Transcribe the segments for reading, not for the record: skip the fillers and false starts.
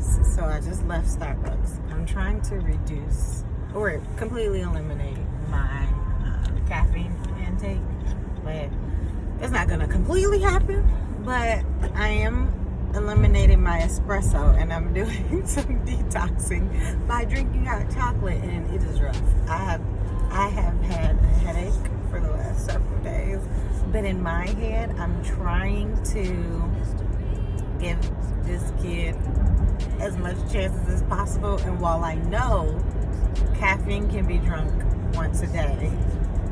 guys, so I just left Starbucks. I'm trying to reduce or completely eliminate my caffeine intake, but it's not gonna completely happen. But I am eliminating my espresso, and I'm doing some detoxing by drinking hot chocolate, and it is rough. I have had a headache for the last several days, but in my head, I'm trying to give this kid as much chances as possible. And while I know caffeine can be drunk once a day,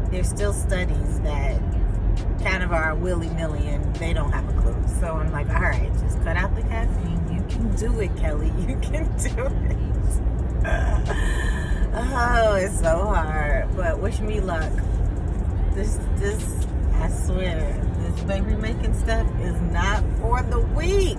there's still studies that kind of are willy-nilly and they don't have a clue. So I'm like, all right, just cut out the caffeine. You can do it, Kelly. You can do it. Oh, it's so hard. But wish me luck. This, I swear, this baby making stuff is not for the weak.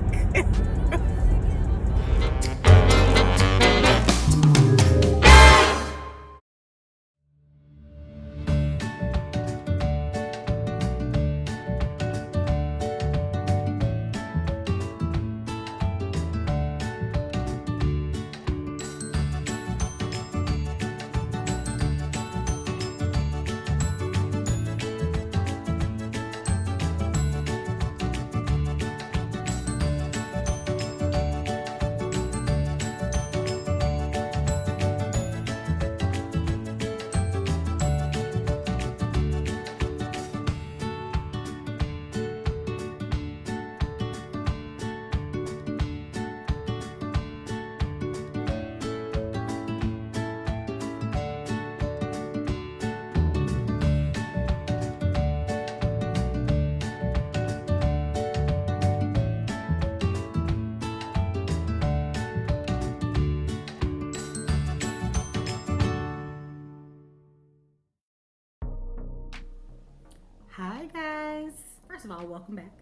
Hi guys. First of all, welcome back.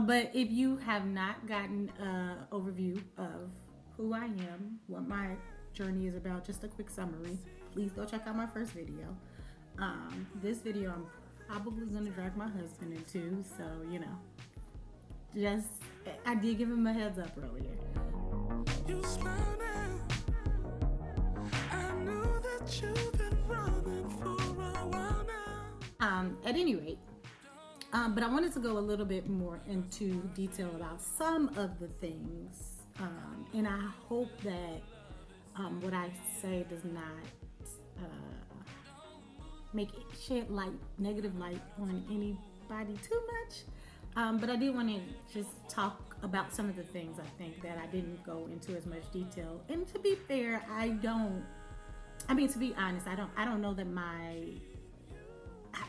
But if you have not gotten an overview of who I am, what my journey is about, just a quick summary, please go check out my first video. This video I'm probably going to drag my husband into, so I did give him a heads up earlier. You smile now. I knew that you've been running for a while now. At any rate, but I wanted to go a little bit more into detail about some of the things, and I hope that what I say does not shed negative light on anybody too much. But I do want to just talk about some of the things I think that I didn't go into as much detail. And to be fair, to be honest, I don't know that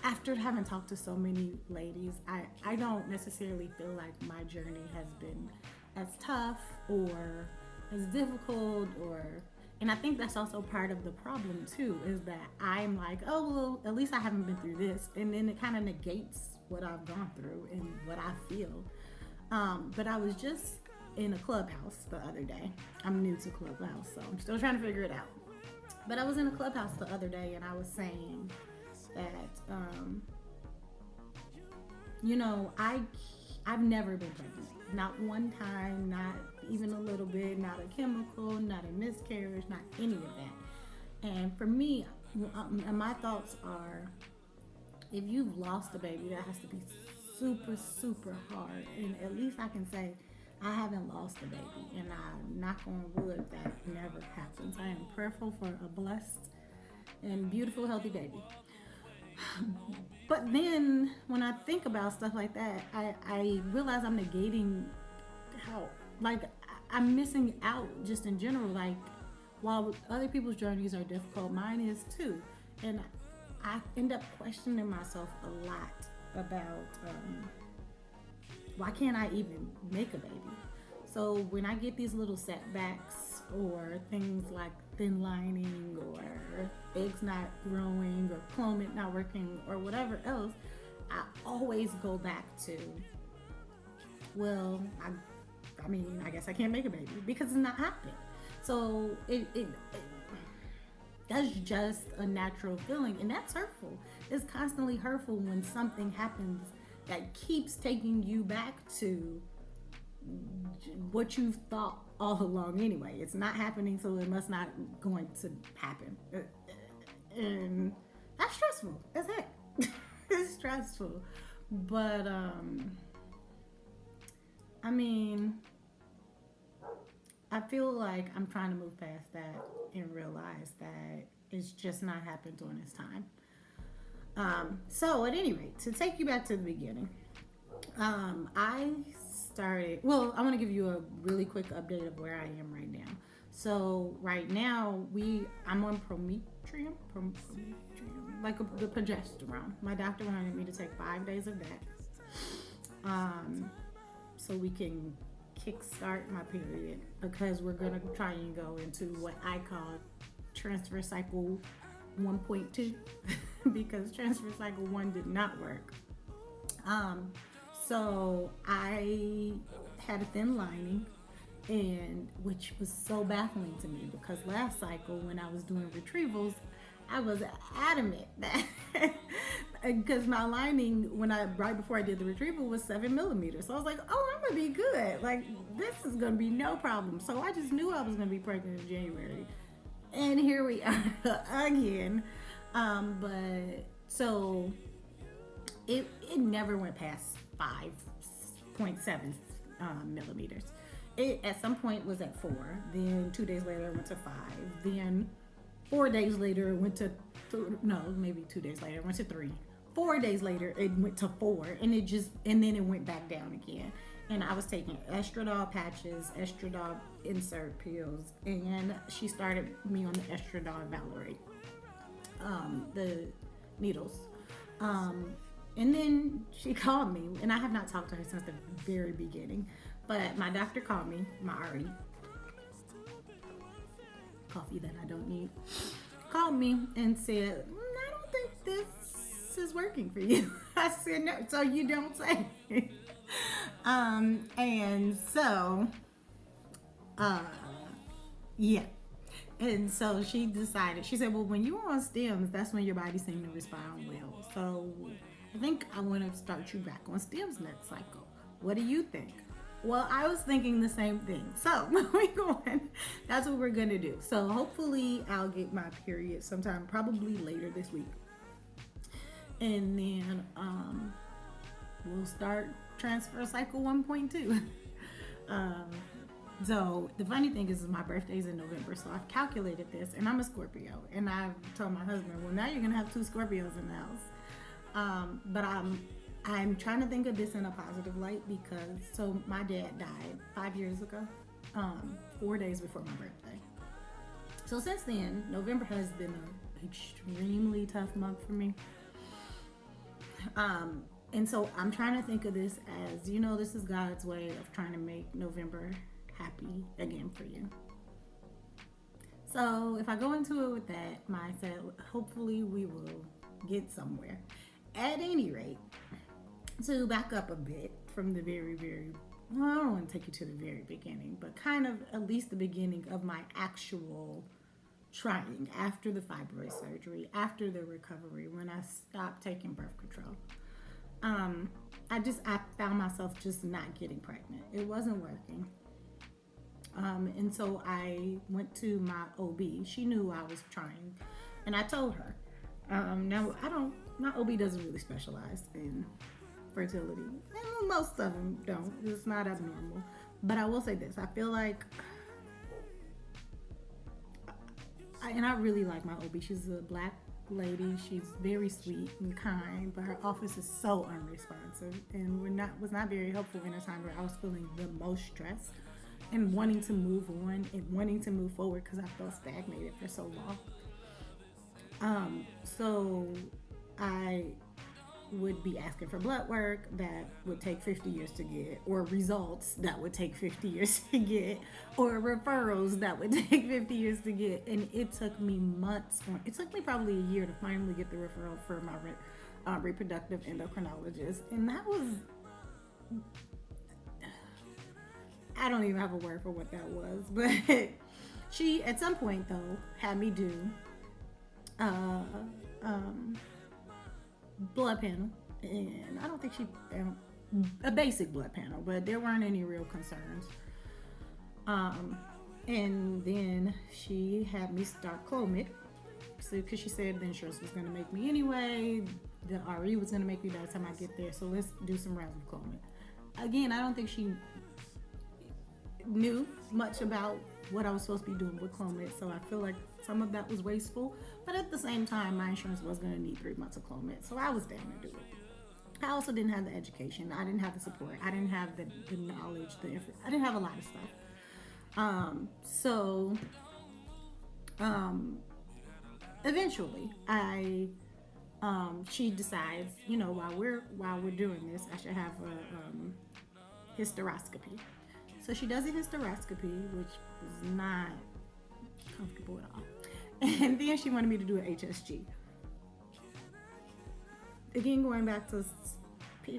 after having talked to so many ladies, I don't necessarily feel like my journey has been as tough or as difficult, and I think that's also part of the problem too, is that I'm like, oh, well, at least I haven't been through this. And then it kind of negates what I've gone through and what I feel. But I was just in a Clubhouse the other day. I'm new to Clubhouse, so I'm still trying to figure it out. But I was in a Clubhouse the other day, and I was saying that, I've never been pregnant. Not one time, not even a little bit, not a chemical, not a miscarriage, not any of that. And for me, my thoughts are, if you've lost a baby, that has to be super, super hard. And at least I can say I haven't lost a baby, and I knock on wood that never happens. I am prayerful for a blessed and beautiful, healthy baby. But then when I think about stuff like that, I realize I'm negating how, I'm missing out just in general. While other people's journeys are difficult, mine is too. And I end up questioning myself a lot about why can't I even make a baby? So when I get these little setbacks or things like thin lining or eggs not growing or Clomid not working or whatever else, I always go back to, well, I guess I can't make a baby because it's not happening. So that's just a natural feeling, and that's hurtful. It's constantly hurtful when something happens that keeps taking you back to what you've thought all along anyway. It's not happening, so it must not going to happen. And that's stressful as heck. It's stressful. But I mean, I feel like I'm trying to move past that and realize that it's just not happened during this time. So at any rate, to take you back to the beginning, I started. Well, I want to give you a really quick update of where I am right now. So right now, I'm on Prometrium, like the progesterone. My doctor wanted me to take 5 days of that, so we can kickstart my period because we're gonna try and go into what I call transfer cycle 1.2 because transfer cycle 1 did not work. So I had a thin lining, and which was so baffling to me because last cycle when I was doing retrievals, I was adamant that because my lining right before I did the retrieval was 7 millimeters, so I was like, oh, I'm gonna be good. Like this is gonna be no problem. So I just knew I was gonna be pregnant in January, and here we are again. But so it never went past 5.7 millimeters. It at some point was at 4. Then 2 days later it went to 5. Then 4 days later it went to maybe 2 days later it went to 3. 4 days later it went to 4, and then it went back down again. And I was taking estradiol patches, estradiol insert pills, and she started me on the estradiol valerate, the needles. And then she called me, and I have not talked to her since the very beginning. But my doctor called me, my RE, coffee that I don't need, called me and said, I don't think this is working for you. I said, no, so you don't say. And so, yeah. And so she decided, she said, well, when you were on stems, that's when your body seemed to respond well. So I think I want to start you back on stems next cycle. What do you think? Well, I was thinking the same thing. So we're going, that's what we're going to do. So hopefully I'll get my period sometime, probably later this week. And then we'll start transfer cycle 1.2. So the funny thing is my birthday's in November, so I've calculated this, and I'm a Scorpio, and I've told my husband, well, now you're gonna have 2 Scorpios in the house. But I'm trying to think of this in a positive light because so my dad died 5 years ago, 4 days before my birthday. So since then, November has been an extremely tough month for me. And so I'm trying to think of this as, this is God's way of trying to make November happy again for you. So if I go into it with that mindset, hopefully we will get somewhere. At any rate, to back up a bit from the very, well, I don't want to take you to the very beginning, but kind of at least the beginning of my actual trying after the fibroid surgery, after the recovery, when I stopped taking birth control. I found myself just not getting pregnant. It wasn't working. And so I went to my OB. She knew I was trying, and I told her. Now my OB doesn't really specialize in fertility. And most of them don't. It's not abnormal. But I will say this: I feel like, and I really like my OB. She's a Black lady. She's very sweet and kind, but her office is so unresponsive, and was not very helpful in a time where I was feeling the most stress and wanting to move on and wanting to move forward because I felt stagnated for so long. So I would be asking for blood work that would take 50 years to get, or results that would take 50 years to get, or referrals that would take 50 years to get. And it took me months. It took me probably a year to finally get the referral for my reproductive endocrinologist. And that was, I don't even have a word for what that was. But she, at some point though, had me do blood panel, and I don't think she found a basic blood panel, but there weren't any real concerns. Um, and then she had me start Clomid. So, because she said the insurance was going to make me anyway, the RE was going to make me by the time I get there. So let's do some rounds of Clomid. Again, I don't think she knew much about what I was supposed to be doing with Clomid, so I feel like some of that was wasteful. But at the same time, my insurance was going to need 3 months of Clomid, so I was down to do it. I also didn't have the education. I didn't have the support. I didn't have the knowledge. I didn't have a lot of stuff. So eventually, she decides, while we're doing this, I should have a hysteroscopy. So she does a hysteroscopy, which was not comfortable at all. And then she wanted me to do an HSG. Again, going back to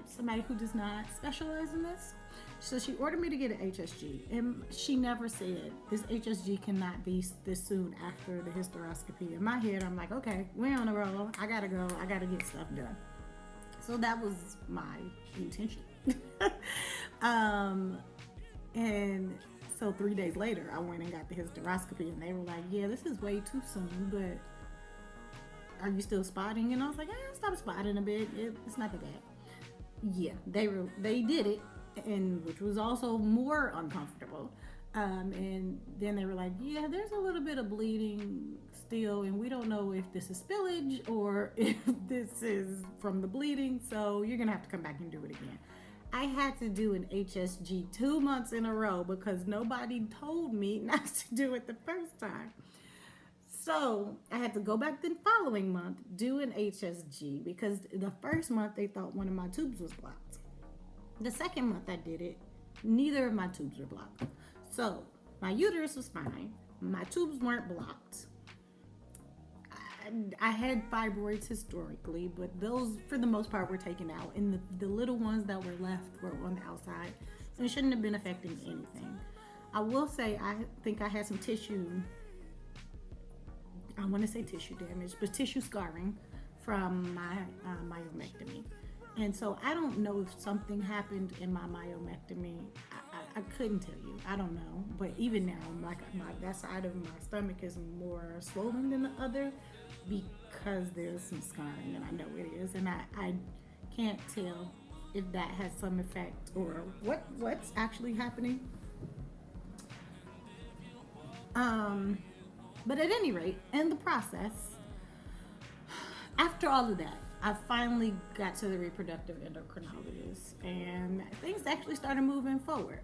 somebody who does not specialize in this. So she ordered me to get an HSG, and she never said this HSG cannot be this soon after the hysteroscopy. In my head, I'm like, okay, we're on a roll. I gotta go. I gotta get stuff done. So that was my intention. And so 3 days later, I went and got the hysteroscopy, and they were like, yeah, this is way too soon, but are you still spotting? And I was like, I stopped spotting a bit. It's not that bad. Yeah, they did it, and which was also more uncomfortable. And then they were like, yeah, there's a little bit of bleeding still, and we don't know if this is spillage or if this is from the bleeding, so you're gonna have to come back and do it again. I had to do an HSG 2 months in a row because nobody told me not to do it the first time. So I had to go back the following month, do an HSG, because the first month they thought one of my tubes was blocked. The second month I did it, neither of my tubes were blocked. So my uterus was fine. My tubes weren't blocked. I had fibroids historically, but those, for the most part, were taken out. And the little ones that were left were on the outside. So it shouldn't have been affecting anything. I will say, I think I had some tissue, I want to say tissue damage, but tissue scarring from my myomectomy. And so I don't know if something happened in my myomectomy. I couldn't tell you. I don't know. But even now, that side of my stomach is more swollen than the other because there's some scarring, and I know it is. And I can't tell if that has some effect or what's actually happening. But at any rate, in the process, after all of that, I finally got to the reproductive endocrinologist, and things actually started moving forward.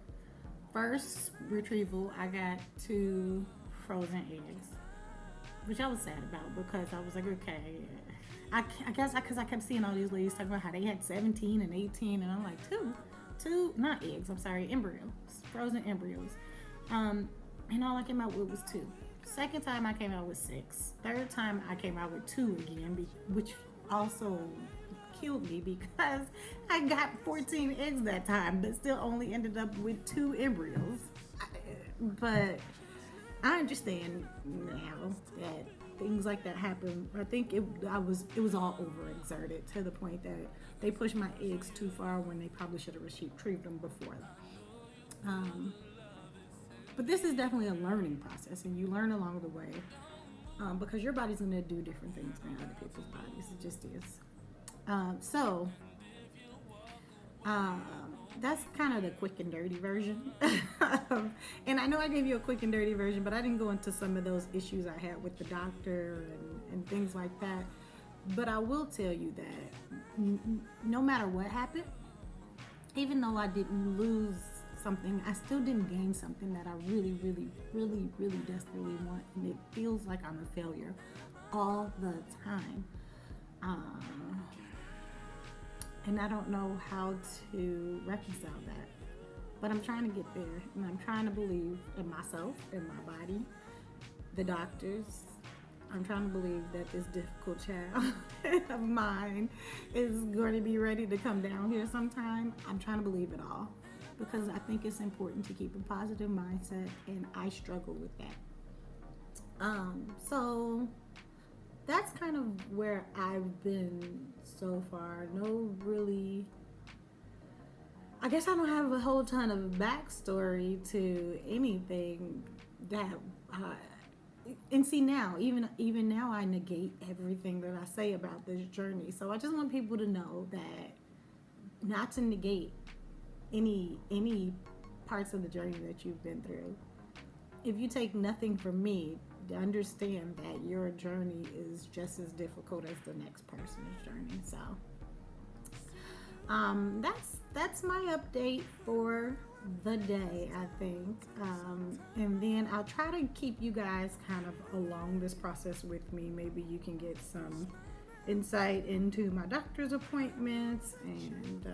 First retrieval, I got 2 frozen eggs, which I was sad about because I was like, okay. I guess because I kept seeing all these ladies talking about how they had 17 and 18, and I'm like, two, not eggs, I'm sorry, embryos, frozen embryos. And all I came out with was 2. Second time I came out with 6. Third time I came out with 2 again, which also killed me because I got 14 eggs that time, but still only ended up with 2 embryos. But I understand now that things like that happen. I think it was all overexerted to the point that they pushed my eggs too far when they probably should have retrieved them before. But this is definitely a learning process, and you learn along the way because your body's going to do different things than other people's bodies. It just is. That's kind of the quick and dirty version. And I know I gave you a quick and dirty version, but I didn't go into some of those issues I had with the doctor and things like that. But I will tell you that no matter what happened, even though I didn't lose something, I still didn't gain something that I really, really, really, really desperately want, and it feels like I'm a failure all the time. And I don't know how to reconcile that, but I'm trying to get there, and I'm trying to believe in myself, in my body, the doctors. I'm trying to believe that this difficult child of mine is going to be ready to come down here sometime. I'm trying to believe it all, because I think it's important to keep a positive mindset, and I struggle with that. So that's kind of where I've been so far. No really, I guess I don't have a whole ton of backstory to anything that. And see now, even now, I negate everything that I say about this journey. So I just want people to know that not to negate any parts of the journey that you've been through. If you take nothing from me, understand that your journey is just as difficult as the next person's journey. So that's my update for the day, I think. And then I'll try to keep you guys kind of along this process with me. Maybe you can get some insight into my doctor's appointments and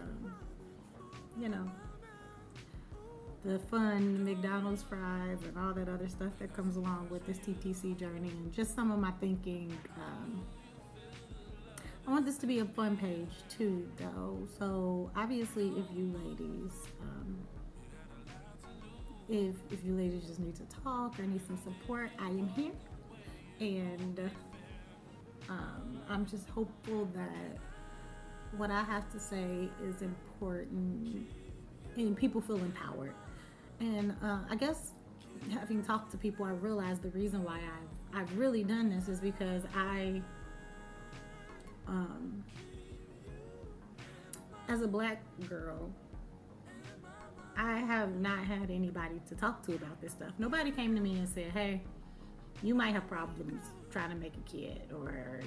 the fun McDonald's fries and all that other stuff that comes along with this TTC journey, and just some of my thinking. I want this to be a fun page too, though. So obviously, if you ladies, if you ladies just need to talk or need some support, I am here, and I'm just hopeful that what I have to say is important and people feel empowered. And I guess having talked to people, I realized the reason why I've really done this is because as a black girl, I have not had anybody to talk to about this stuff. Nobody came to me and said, hey, you might have problems trying to make a kid, or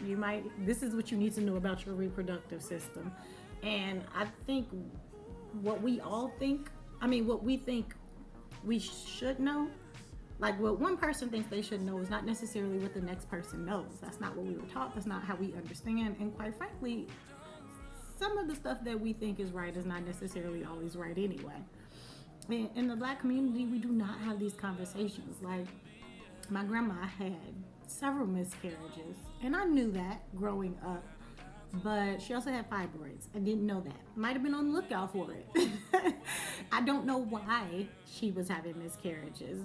this is what you need to know about your reproductive system. And I think what we think we should know, like what one person thinks they should know is not necessarily what the next person knows. That's not what we were taught. That's not how we understand. And quite frankly, some of the stuff that we think is right is not necessarily always right anyway. In the black community, we do not have these conversations. Like, my grandma had several miscarriages, and I knew that growing up, but she also had fibroids. I didn't know that. Might have been on the lookout for it. I don't know why she was having miscarriages,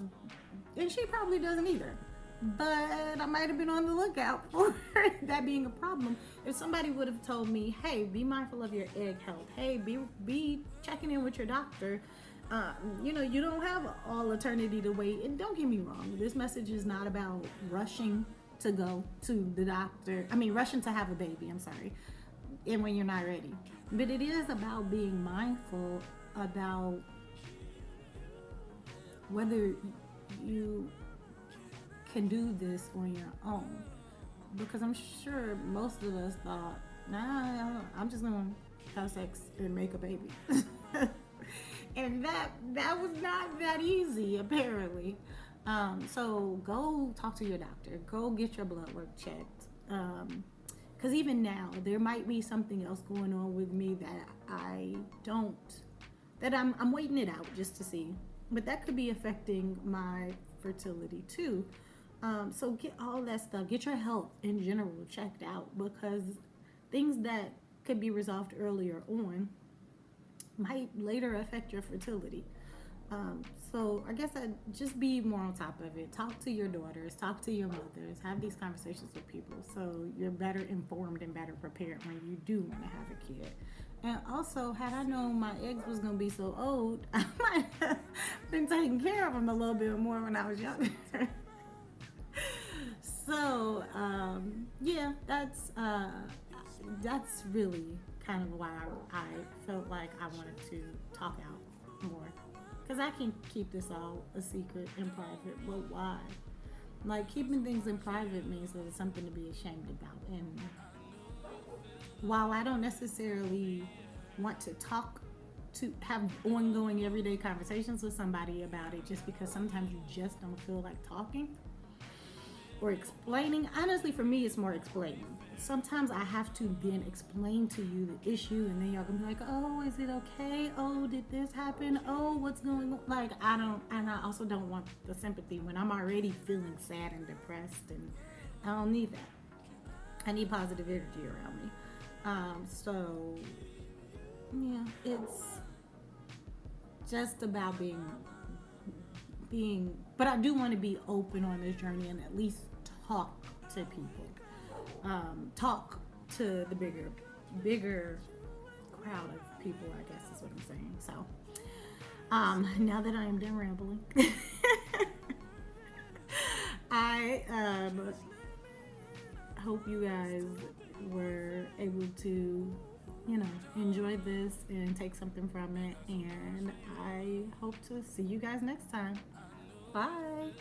and she probably doesn't either. But I might have been on the lookout for that being a problem. If somebody would have told me, hey, be mindful of your egg health. Hey, be checking in with your doctor. You don't have all eternity to wait. And don't get me wrong, this message is not about rushing to go to the doctor. Rushing to have a baby, I'm sorry. And when you're not ready. But it is about being mindful about whether you can do this on your own. Because I'm sure most of us thought, nah, I'm just gonna have sex and make a baby. And that was not that easy, apparently. So go talk to your doctor. Go get your blood work checked. Because even now, there might be something else going on with me that I'm waiting it out just to see. But that could be affecting my fertility too. So get all that stuff. Get your health in general checked out, because things that could be resolved earlier on might later affect your fertility. So I guess I'd just be more on top of it. Talk to your daughters, talk to your mothers, have these conversations with people so you're better informed and better prepared when you do want to have a kid. And also, had I known my eggs was going to be so old, I might have been taking care of them a little bit more when I was younger. So, yeah, that's really kind of why I felt like I wanted to talk out more. Because I can keep this all a secret and private, but why? Like, keeping things in private means that it's something to be ashamed about. And while I don't necessarily want to have ongoing everyday conversations with somebody about it, just because sometimes you just don't feel like talking or explaining. Honestly, for me, it's more explaining. Sometimes I have to then explain to you the issue, and then y'all can be like, oh, is it okay? Oh, did this happen? Oh, what's going on? Like, I also don't want the sympathy when I'm already feeling sad and depressed, and I don't need that. I need positive energy around me. So, yeah, it's just about being, but I do want to be open on this journey and at least talk to people, talk to the bigger crowd of people, I guess is what I'm saying. So, now that I am done rambling, I hope you guys were able to, enjoy this and take something from it. And I hope to see you guys next time. Bye.